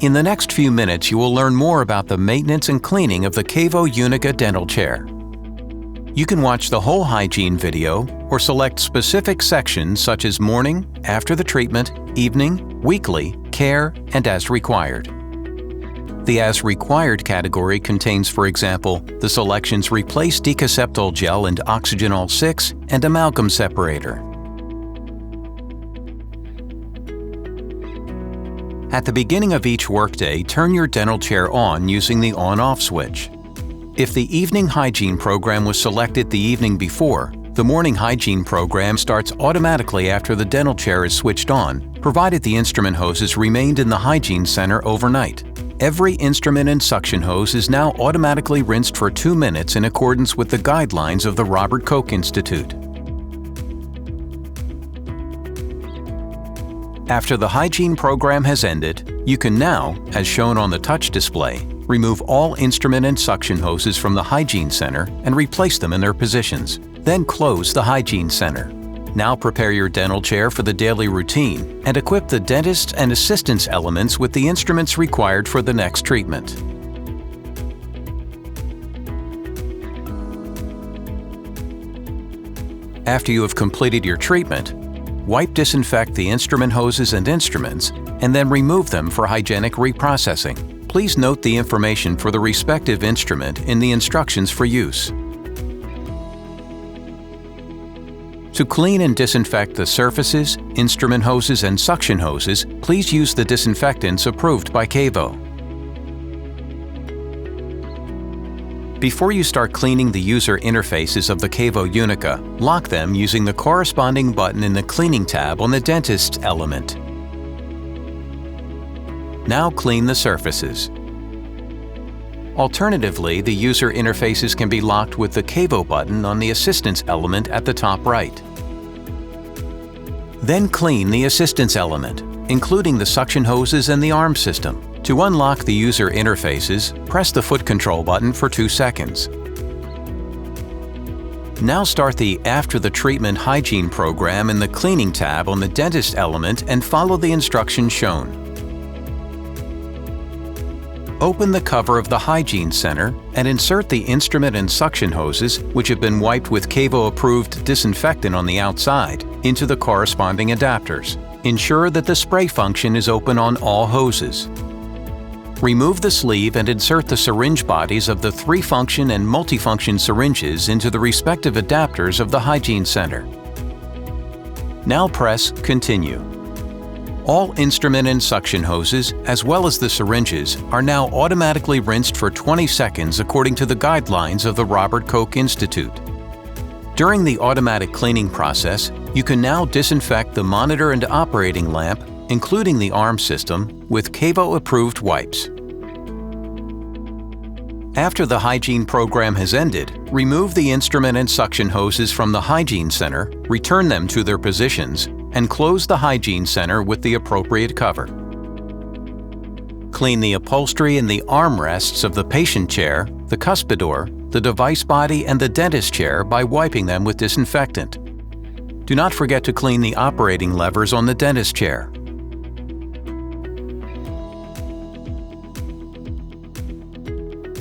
In the next few minutes, you will learn more about the maintenance and cleaning of the KaVo uniQa dental chair. You can watch the whole hygiene video or select specific sections such as morning, after the treatment, evening, weekly, care, and as required. The As Required category contains, for example, the selections Replace DEKASEPTOL Gel and OXYGENAL 6 and Amalgam Separator. At the beginning of each workday, turn your dental chair on using the on-off switch. If the evening hygiene program was selected the evening before, the morning hygiene program starts automatically after the dental chair is switched on, provided the instrument hoses remained in the hygiene center overnight. Every instrument and suction hose is now automatically rinsed for 2 minutes in accordance with the guidelines of the Robert Koch Institute. After the hygiene program has ended, you can now, as shown on the touch display, remove all instrument and suction hoses from the hygiene center and replace them in their positions. Then close the hygiene center. Now prepare your dental chair for the daily routine and equip the dentist and assistance elements with the instruments required for the next treatment. After you have completed your treatment, disinfect the instrument hoses and instruments, and then remove them for hygienic reprocessing. Please note the information for the respective instrument in the instructions for use. To clean and disinfect the surfaces, instrument hoses, and suction hoses, please use the disinfectants approved by KaVo. Before you start cleaning the user interfaces of the KaVo uniQa, lock them using the corresponding button in the Cleaning tab on the Dentist element. Now clean the surfaces. Alternatively, the user interfaces can be locked with the KaVo button on the Assistance element at the top right. Then clean the Assistance element, including the suction hoses and the arm system. To unlock the user interfaces, press the foot control button for 2 seconds. Now start the After the Treatment Hygiene program in the Cleaning tab on the Dentist element and follow the instructions shown. Open the cover of the Hygiene Center and insert the instrument and suction hoses, which have been wiped with KaVo-approved disinfectant on the outside, into the corresponding adapters. Ensure that the spray function is open on all hoses. Remove the sleeve and insert the syringe bodies of the 3-function and multifunction syringes into the respective adapters of the Hygiene Center. Now press Continue. All instrument and suction hoses, as well as the syringes, are now automatically rinsed for 20 seconds according to the guidelines of the Robert Koch Institute. During the automatic cleaning process, you can now disinfect the monitor and operating lamp, including the arm system, with KaVo-approved wipes. After the hygiene program has ended, remove the instrument and suction hoses from the Hygiene Center, return them to their positions, and close the Hygiene Center with the appropriate cover. Clean the upholstery and the armrests of the patient chair, the cuspidor, the device body, and the dentist chair by wiping them with disinfectant. Do not forget to clean the operating levers on the dentist chair.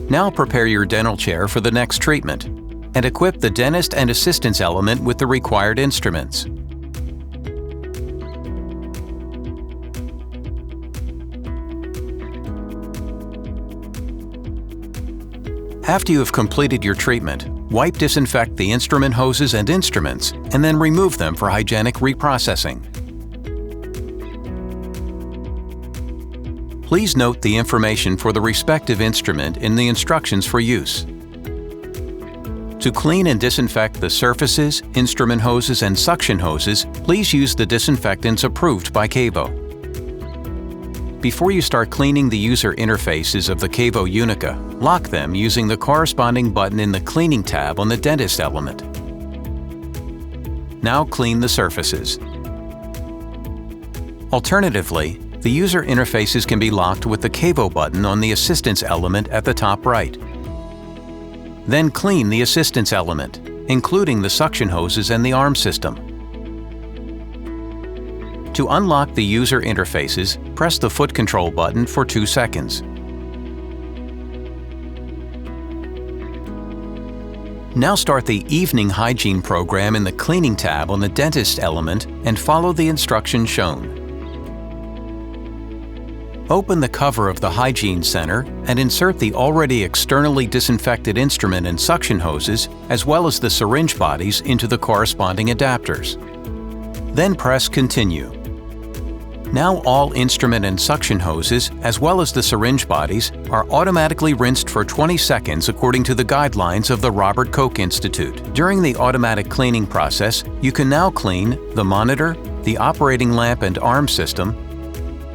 Now prepare your dental chair for the next treatment and equip the dentist and assistance element with the required instruments. After you have completed your treatment, disinfect the instrument hoses and instruments, and then remove them for hygienic reprocessing. Please note the information for the respective instrument in the instructions for use. To clean and disinfect the surfaces, instrument hoses, and suction hoses, please use the disinfectants approved by KaVo. Before you start cleaning the user interfaces of the KaVo uniQa, lock them using the corresponding button in the Cleaning tab on the Dentist element. Now clean the surfaces. Alternatively, the user interfaces can be locked with the KaVo button on the Assistance element at the top right. Then clean the Assistance element, including the suction hoses and the arm system. To unlock the user interfaces, press the foot control button for 2 seconds. Now start the Evening Hygiene program in the Cleaning tab on the Dentist element and follow the instructions shown. Open the cover of the Hygiene Center and insert the already externally disinfected instrument and suction hoses, as well as the syringe bodies, into the corresponding adapters. Then press Continue. Now all instrument and suction hoses, as well as the syringe bodies, are automatically rinsed for 20 seconds according to the guidelines of the Robert Koch Institute. During the automatic cleaning process, you can now clean the monitor, the operating lamp and arm system,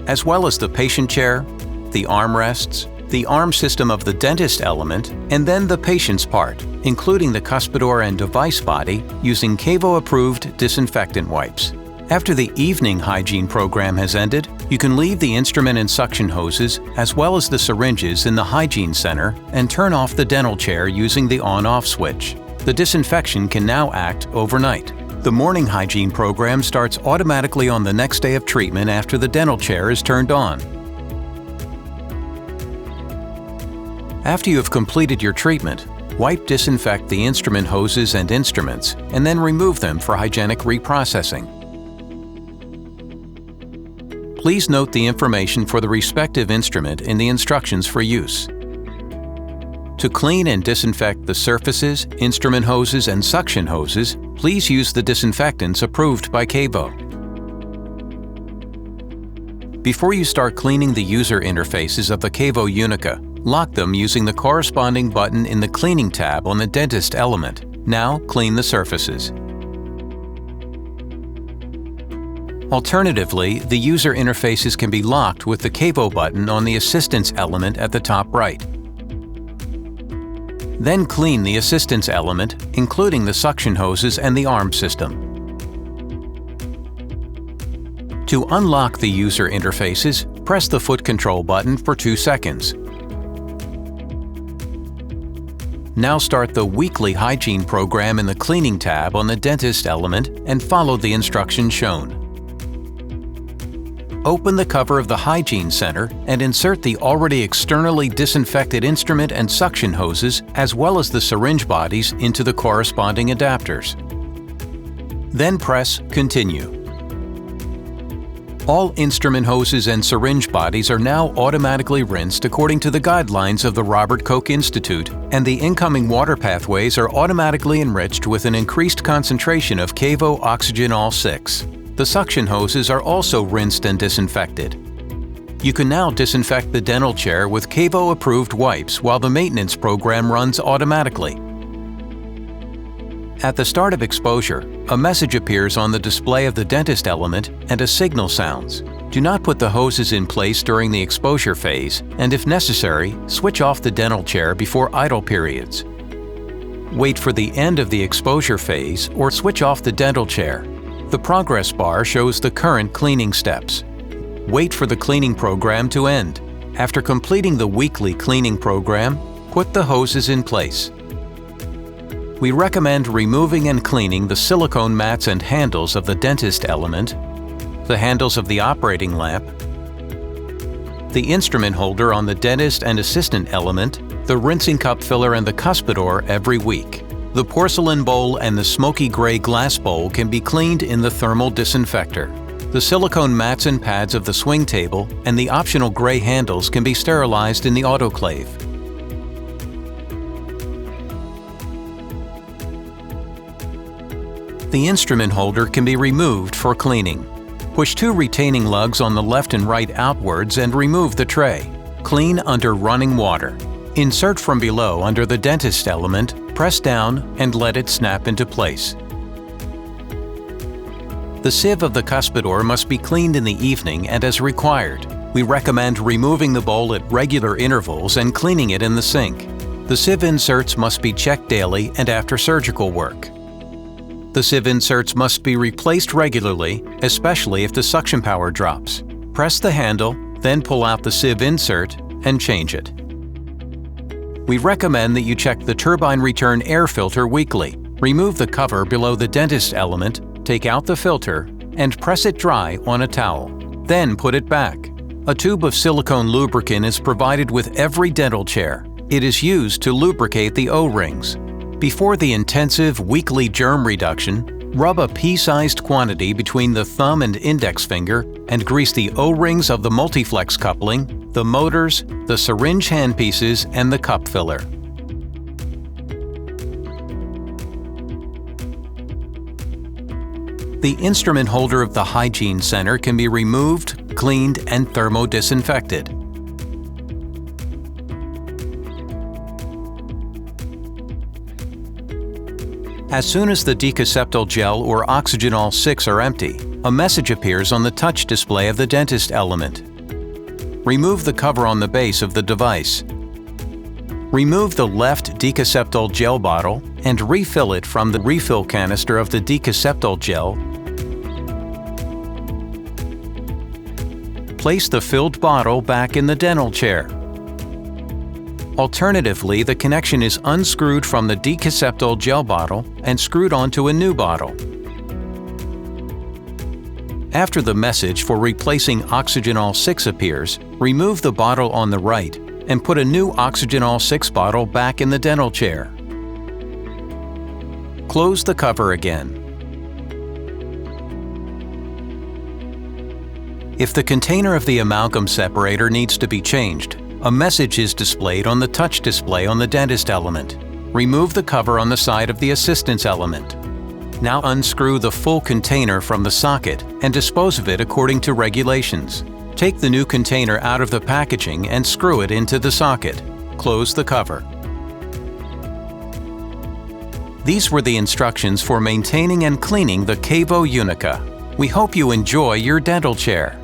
as well as the patient chair, the armrests, the arm system of the dentist element, and then the patient's part, including the cuspidor and device body, using KaVo-approved disinfectant wipes. After the evening hygiene program has ended, you can leave the instrument and suction hoses, as well as the syringes, in the hygiene center and turn off the dental chair using the on-off switch. The disinfection can now act overnight. The morning hygiene program starts automatically on the next day of treatment after the dental chair is turned on. After you have completed your treatment, disinfect the instrument hoses and instruments, and then remove them for hygienic reprocessing. Please note the information for the respective instrument in the instructions for use. To clean and disinfect the surfaces, instrument hoses, and suction hoses, please use the disinfectants approved by KaVo. Before you start cleaning the user interfaces of the KaVo uniQa, lock them using the corresponding button in the Cleaning tab on the Dentist element. Now clean the surfaces. Alternatively, the user interfaces can be locked with the KaVo button on the Assistance element at the top right. Then clean the Assistance element, including the suction hoses and the arm system. To unlock the user interfaces, press the foot control button for 2 seconds. Now start the Weekly Hygiene program in the Cleaning tab on the Dentist element and follow the instructions shown. Open the cover of the Hygiene Center and insert the already externally disinfected instrument and suction hoses, as well as the syringe bodies, into the corresponding adapters. Then press Continue. All instrument hoses and syringe bodies are now automatically rinsed according to the guidelines of the Robert Koch Institute, and the incoming water pathways are automatically enriched with an increased concentration of KaVo OXYGENAL 6. The suction hoses are also rinsed and disinfected. You can now disinfect the dental chair with KaVo-approved wipes while the maintenance program runs automatically. At the start of exposure, a message appears on the display of the dentist element and a signal sounds. Do not put the hoses in place during the exposure phase, and if necessary, switch off the dental chair before idle periods. Wait for the end of the exposure phase or switch off the dental chair. The progress bar shows the current cleaning steps. Wait for the cleaning program to end. After completing the weekly cleaning program, put the hoses in place. We recommend removing and cleaning the silicone mats and handles of the dentist element, the handles of the operating lamp, the instrument holder on the dentist and assistant element, the rinsing cup filler and the cuspidor every week. The porcelain bowl and the smoky gray glass bowl can be cleaned in the thermal disinfector. The silicone mats and pads of the swing table and the optional gray handles can be sterilized in the autoclave. The instrument holder can be removed for cleaning. Push 2 retaining lugs on the left and right outwards and remove the tray. Clean under running water. Insert from below under the dentist element, press down and let it snap into place. The sieve of the cuspidor must be cleaned in the evening and as required. We recommend removing the bowl at regular intervals and cleaning it in the sink. The sieve inserts must be checked daily and after surgical work. The sieve inserts must be replaced regularly, especially if the suction power drops. Press the handle, then pull out the sieve insert and change it. We recommend that you check the turbine return air filter weekly. Remove the cover below the dentist element, take out the filter, and press it dry on a towel. Then put it back. A tube of silicone lubricant is provided with every dental chair. It is used to lubricate the O-rings. Before the intensive weekly germ reduction, rub a pea-sized quantity between the thumb and index finger and grease the O-rings of the multiflex coupling, the motors, the syringe handpieces, and the cup filler. The instrument holder of the hygiene center can be removed, cleaned, and thermo-disinfected. As soon as the DEKASEPTOL gel or OXYGENAL 6 are empty, a message appears on the touch display of the dentist element. Remove the cover on the base of the device. Remove the left DEKASEPTOL gel bottle and refill it from the refill canister of the DEKASEPTOL gel. Place the filled bottle back in the dental chair. Alternatively, the connection is unscrewed from the DEKASEPTOL gel bottle and screwed onto a new bottle. After the message for replacing OXYGENAL 6 appears, remove the bottle on the right and put a new OXYGENAL 6 bottle back in the dental chair. Close the cover again. If the container of the amalgam separator needs to be changed, a message is displayed on the touch display on the dentist element. Remove the cover on the side of the assistance element. Now unscrew the full container from the socket and dispose of it according to regulations. Take the new container out of the packaging and screw it into the socket. Close the cover. These were the instructions for maintaining and cleaning the KaVo uniQa. We hope you enjoy your dental chair.